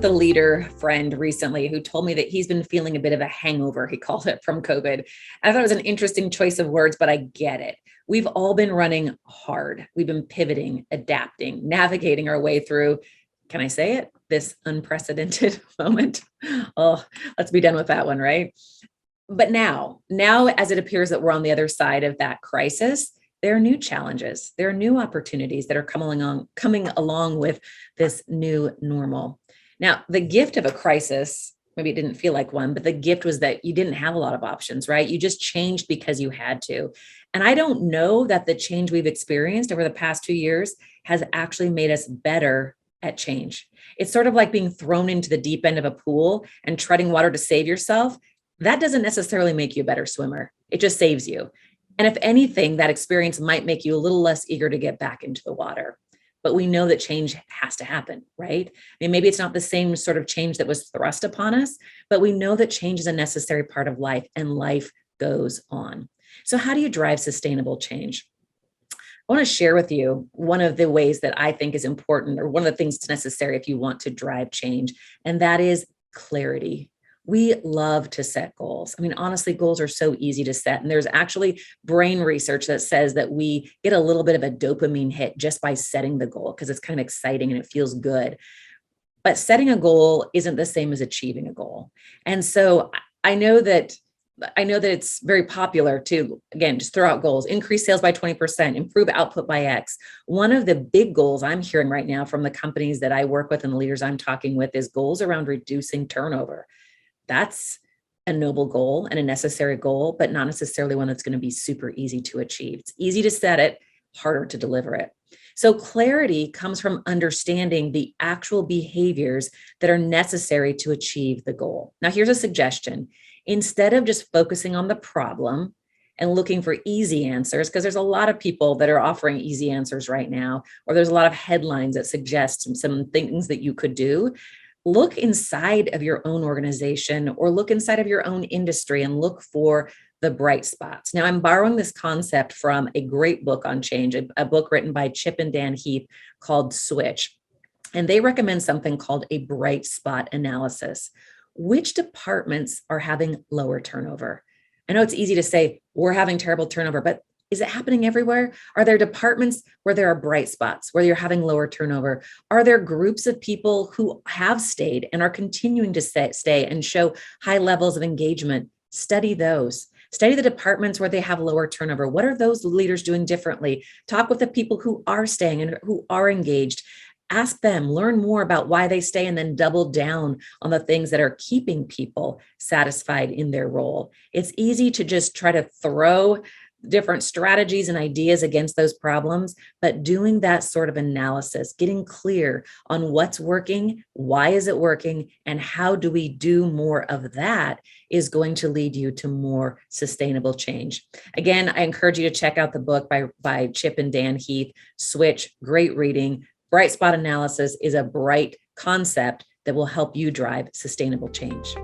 with a leader friend recently who told me that he's been feeling a bit of a hangover, he called it, from COVID. I thought it was an interesting choice of words, but I get it. We've all been running hard. We've been pivoting, adapting, navigating our way through, can I say it? This unprecedented moment. Oh, let's be done with that one, right? But now as it appears that we're on the other side of that crisis, there are new challenges, there are new opportunities that are coming along with this new normal. Now, the gift of a crisis, maybe it didn't feel like one, but the gift was that you didn't have a lot of options, right? You just changed because you had to. And I don't know that the change we've experienced over the past 2 years has actually made us better at change. It's sort of like being thrown into the deep end of a pool and treading water to save yourself. That doesn't necessarily make you a better swimmer. It just saves you. And if anything, that experience might make you a little less eager to get back into the water. But we know that change has to happen, right? I mean, maybe it's not the same sort of change that was thrust upon us, but we know that change is a necessary part of life and life goes on. So, how do you drive sustainable change? I want to share with you one of the ways that I think is important, or one of the things necessary if you want to drive change, and that is clarity. We love to set goals. I mean, honestly, goals are so easy to set. And there's actually brain research that says that we get a little bit of a dopamine hit just by setting the goal because it's kind of exciting and it feels good. But setting a goal isn't the same as achieving a goal. And so I know that it's very popular to, again, just throw out goals, increase sales by 20%, improve output by X. One of the big goals I'm hearing right now from the companies that I work with and the leaders I'm talking with is goals around reducing turnover. That's a noble goal and a necessary goal, but not necessarily one that's going to be super easy to achieve. It's easy to set it, harder to deliver it. So clarity comes from understanding the actual behaviors that are necessary to achieve the goal. Now, here's a suggestion. Instead of just focusing on the problem and looking for easy answers, because there's a lot of people that are offering easy answers right now, or there's a lot of headlines that suggest some things that you could do. Look inside of your own organization or look inside of your own industry and look for the bright spots. Now, I'm borrowing this concept from a great book on change, a book written by Chip and Dan Heath called Switch. And they recommend something called a bright spot analysis. Which departments are having lower turnover? I know it's easy to say we're having terrible turnover, but is it happening everywhere? Are there departments where there are bright spots, where you're having lower turnover? Are there groups of people who have stayed and are continuing to stay and show high levels of engagement? Study those. Study the departments where they have lower turnover. What are those leaders doing differently? Talk with the people who are staying and who are engaged. Ask them, learn more about why they stay, and then double down on the things that are keeping people satisfied in their role. It's easy to just try to throw different strategies and ideas against those problems, but doing that sort of analysis, getting clear on what's working, why is it working, and how do we do more of that is going to lead you to more sustainable change. Again, I encourage you to check out the book by Chip and Dan Heath, Switch, great reading. Bright spot analysis is a bright concept that will help you drive sustainable change.